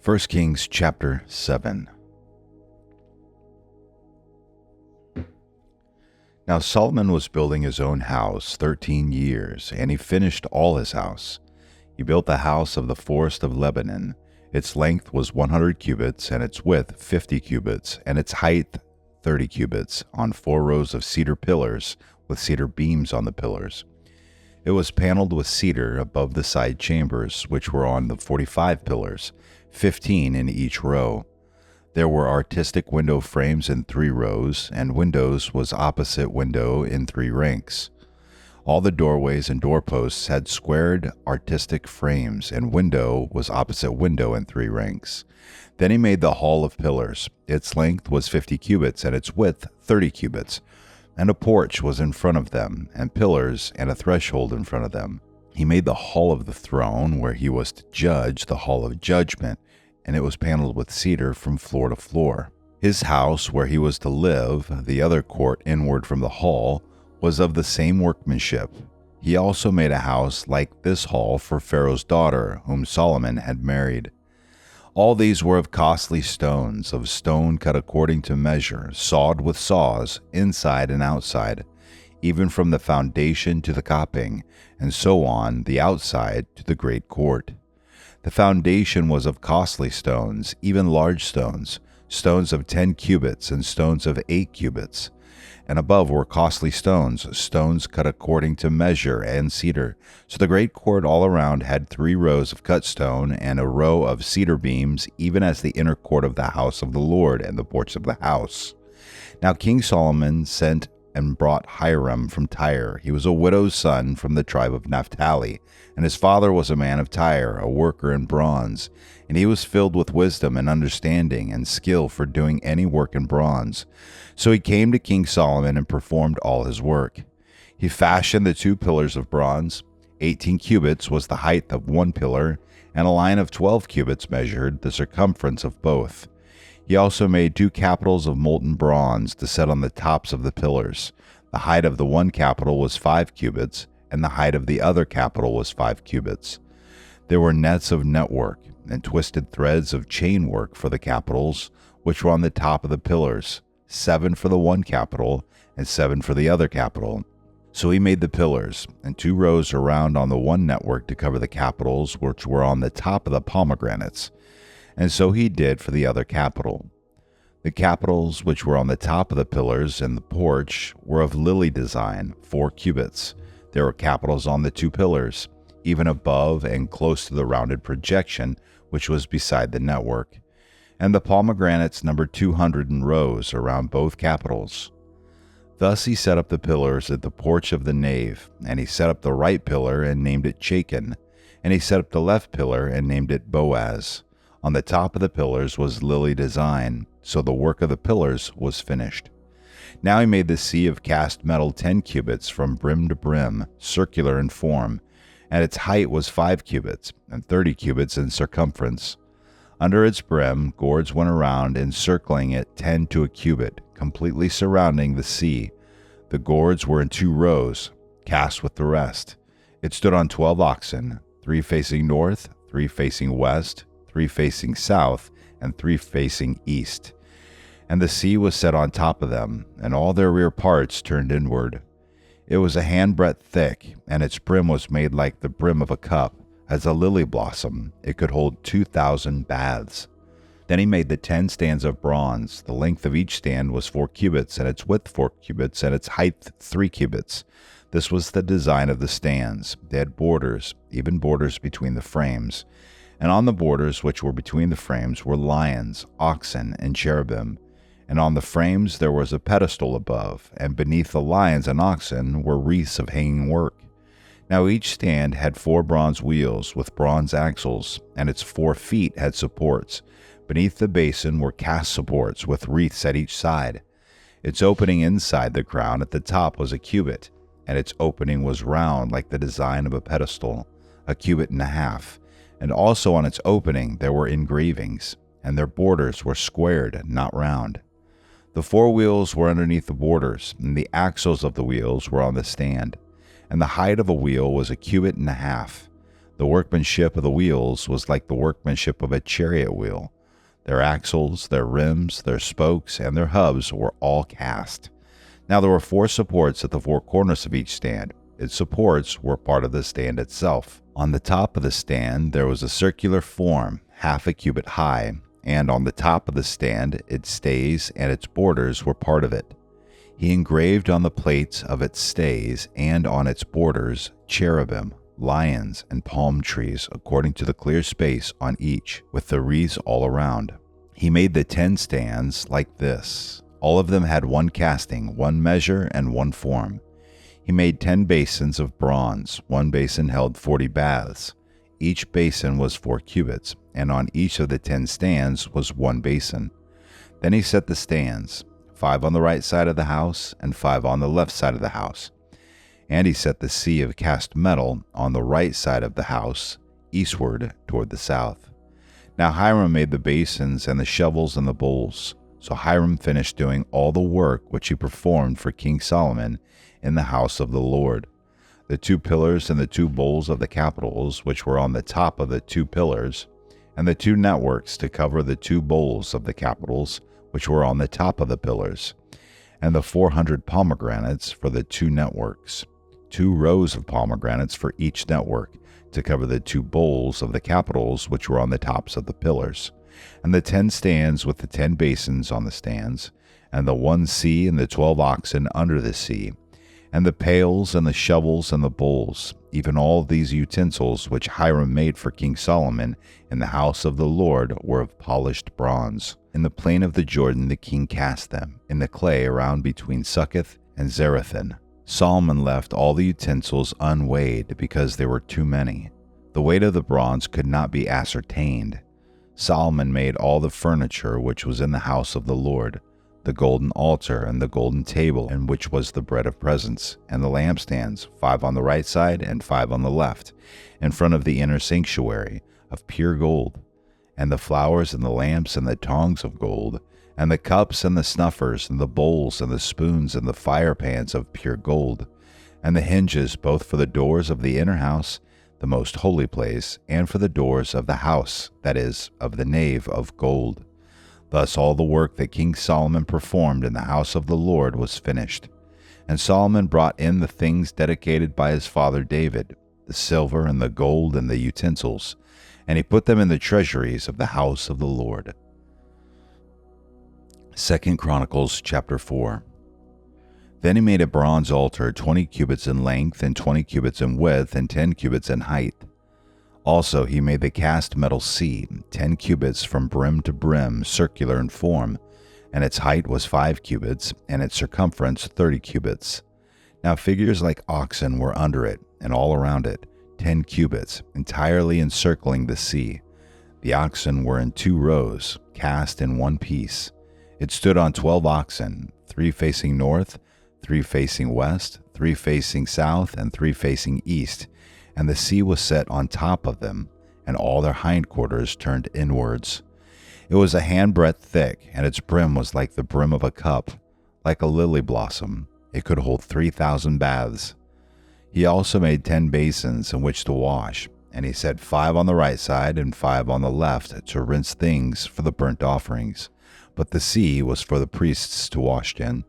1 Kings chapter 7. Now Solomon was building his own house 13 years, and he finished all his house. He built the house of the forest of Lebanon. Its length was 100 cubits, and its width 50 cubits, and its height 30 cubits, on 4 rows of cedar pillars, with cedar beams on the pillars. It was paneled with cedar above the side chambers, which were on the 45 pillars, 15 in each row. There were artistic window frames in 3 rows, and windows was opposite window in 3 ranks. All the doorways and doorposts had squared artistic frames, and window was opposite window in 3 ranks. Then he made the hall of pillars. Its length was 50 cubits, and its width 30 cubits. And a porch was in front of them, and pillars, and a threshold in front of them. He made the hall of the throne, where he was to judge, the hall of judgment, and it was paneled with cedar from floor to floor. His house, where he was to live, the other court inward from the hall, was of the same workmanship. He also made a house like this hall for Pharaoh's daughter, whom Solomon had married. All these were of costly stones, of stone cut according to measure, sawed with saws, inside and outside, even from the foundation to the coping, and so on the outside to the great court. The foundation was of costly stones, even large stones, stones of 10 cubits and stones of 8 cubits. And above were costly stones, stones cut according to measure, and cedar. So the great court all around had 3 rows of cut stone, and a row of cedar beams, even as the inner court of the house of the Lord, and the porch of the house. Now King Solomon sent and brought Hiram from Tyre. He was a widow's son from the tribe of Naphtali, and his father was a man of Tyre, a worker in bronze. And he was filled with wisdom and understanding and skill for doing any work in bronze. So he came to King Solomon and performed all his work. He fashioned the 2 pillars of bronze. 18 cubits was the height of one pillar, and a line of 12 cubits measured the circumference of both. He also made 2 capitals of molten bronze to set on the tops of the pillars. The height of the one capital was 5 cubits, and the height of the other capital was 5 cubits. There were nets of network and twisted threads of chain work for the capitals, which were on the top of the pillars, 7 for the one capital and 7 for the other capital. So he made the pillars, and 2 rows around on the one network to cover the capitals, which were on the top of the pomegranates. And so he did for the other capital. The capitals which were on the top of the pillars and the porch were of lily design, 4 cubits. There were capitals on the 2 pillars, even above and close to the rounded projection which was beside the network. And the pomegranates numbered 200 in rows around both capitals. Thus he set up the pillars at the porch of the nave, and he set up the right pillar and named it Chacon, and he set up the left pillar and named it Boaz. On the top of the pillars was lily design, so the work of the pillars was finished. Now he made the sea of cast metal 10 cubits from brim to brim, circular in form, and its height was 5 cubits, and 30 cubits in circumference. Under its brim, gourds went around, encircling it 10 to a cubit, completely surrounding the sea. The gourds were in 2 rows, cast with the rest. It stood on 12 oxen, 3 facing north, 3 facing west, 3 facing south, and 3 facing east. And the sea was set on top of them, and all their rear parts turned inward. It was a handbreadth thick, and its brim was made like the brim of a cup. As a lily blossom, it could hold 2,000 baths. Then he made the 10 stands of bronze. The length of each stand was 4 cubits, and its width 4 cubits, and its height 3 cubits. This was the design of the stands. They had borders, even borders between the frames. And on the borders which were between the frames were lions, oxen, and cherubim. And on the frames there was a pedestal above, and beneath the lions and oxen were wreaths of hanging work. Now each stand had 4 bronze wheels with bronze axles, and its 4 feet had supports. Beneath the basin were cast supports with wreaths at each side. Its opening inside the crown at the top was a cubit, and its opening was round like the design of a pedestal, 1.5 cubits. And also on its opening there were engravings, and their borders were squared, not round. The 4 wheels were underneath the borders, and the axles of the wheels were on the stand. And the height of a wheel was 1.5 cubits. The workmanship of the wheels was like the workmanship of a chariot wheel. Their axles, their rims, their spokes, and their hubs were all cast. Now there were 4 supports at the 4 corners of each stand. Its supports were part of the stand itself. On the top of the stand there was a circular form, half a cubit high, and on the top of the stand its stays and its borders were part of it. He engraved on the plates of its stays and on its borders cherubim, lions, and palm trees according to the clear space on each, with the wreaths all around. He made the 10 stands like this. All of them had 1 casting, 1 measure, and 1 form. He made 10 basins of bronze. 1 basin held 40 baths. Each basin was 4 cubits, and on each of the 10 stands was 1 basin. Then he set the stands, 5 on the right side of the house, and 5 on the left side of the house. And he set the sea of cast metal on the right side of the house, eastward toward the south. Now Hiram made the basins and the shovels and the bowls. So Hiram finished doing all the work which he performed for King Solomon in the house of the Lord. The 2 pillars and the 2 bowls of the capitals which were on the top of the 2 pillars, and the 2 networks to cover the 2 bowls of the capitals which were on the top of the pillars, and the 400 pomegranates for the 2 networks, 2 rows of pomegranates for each network to cover the 2 bowls of the capitals which were on the tops of the pillars, and the 10 stands with the 10 basins on the stands, and the 1 sea and the 12 oxen under the sea, and the pails and the shovels and the bowls, even all these utensils which Hiram made for King Solomon in the house of the Lord were of polished bronze. In the plain of the Jordan the king cast them, in the clay around between Succoth and Zarethan. Solomon left all the utensils unweighed because there were too many. The weight of the bronze could not be ascertained. Solomon made all the furniture which was in the house of the Lord, the golden altar and the golden table in which was the bread of presence, and the lampstands, 5 on the right side and 5 on the left, in front of the inner sanctuary, of pure gold, and the flowers and the lamps and the tongs of gold, and the cups and the snuffers and the bowls and the spoons and the fire pans of pure gold, and the hinges both for the doors of the inner house, the most holy place, and for the doors of the house, that is, of the nave, of gold. Thus all the work that King Solomon performed in the house of the Lord was finished. And Solomon brought in the things dedicated by his father David, the silver and the gold and the utensils, and he put them in the treasuries of the house of the Lord. 2 Chronicles chapter 4. Then he made a bronze altar 20 cubits in length and 20 cubits in width and 10 cubits in height. Also he made the cast metal sea, 10 cubits from brim to brim, circular in form, and its height was 5 cubits, and its circumference 30 cubits. Now figures like oxen were under it, and all around it, 10 cubits, entirely encircling the sea. The oxen were in 2 rows, cast in 1 piece. It stood on 12 oxen, 3 facing north, 3 facing west, 3 facing south, and 3 facing east, and the sea was set on top of them, and all their hindquarters turned inwards. It was a handbreadth thick, and its brim was like the brim of a cup, like a lily blossom. It could hold 3,000 baths. He also made 10 basins in which to wash, and he set 5 on the right side and 5 on the left to rinse things for the burnt offerings, but the sea was for the priests to wash in.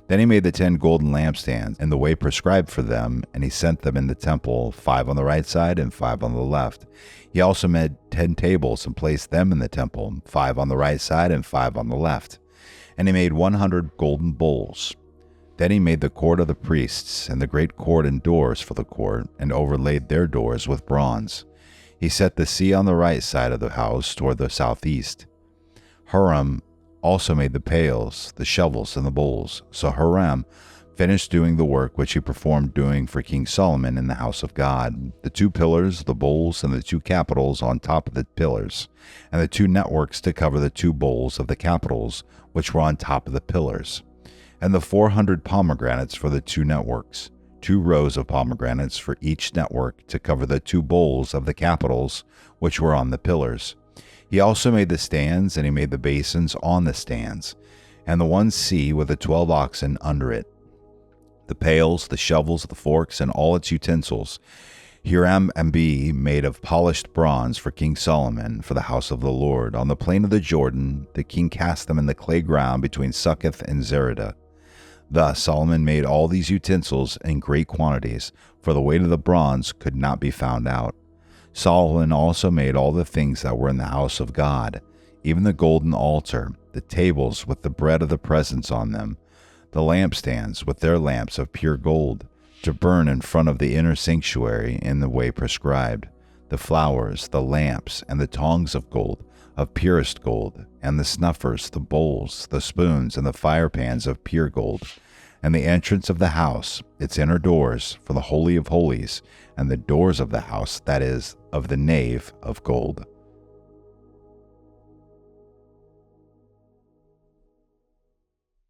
Then he made the 10 golden lampstands in the way prescribed for them, and he set them in the temple, 5 on the right side and 5 on the left. He also made 10 tables and placed them in the temple, 5 on the right side and 5 on the left. And he made 100 golden bowls. Then he made the court of the priests, and the great court and doors for the court, and overlaid their doors with bronze. He set the sea on the right side of the house toward the southeast. Hiram also made the pails, the shovels, and the bowls. So Hiram finished doing the work which he performed doing for King Solomon in the house of God, the 2 pillars, the bowls, and the 2 capitals on top of the pillars, and the 2 networks to cover the 2 bowls of the capitals which were on top of the pillars, and the 400 pomegranates for the 2 networks, 2 rows of pomegranates for each network to cover the 2 bowls of the capitals which were on the pillars. He also made the stands, and he made the basins on the stands, and the 1 sea with the 12 oxen under it, the pails, the shovels, the forks, and all its utensils. Hiram and Be made of polished bronze for King Solomon for the house of the Lord. On the plain of the Jordan, the king cast them in the clay ground between Succoth and Zereda. Thus Solomon made all these utensils in great quantities, for the weight of the bronze could not be found out. Solomon also made all the things that were in the house of God, even the golden altar, the tables with the bread of the presence on them, the lampstands with their lamps of pure gold, to burn in front of the inner sanctuary in the way prescribed, the flowers, the lamps, and the tongs of gold, of purest gold, and the snuffers, the bowls, the spoons, and the firepans of pure gold, and the entrance of the house, its inner doors, for the Holy of Holies, and the doors of the house, that is, of the nave, of gold.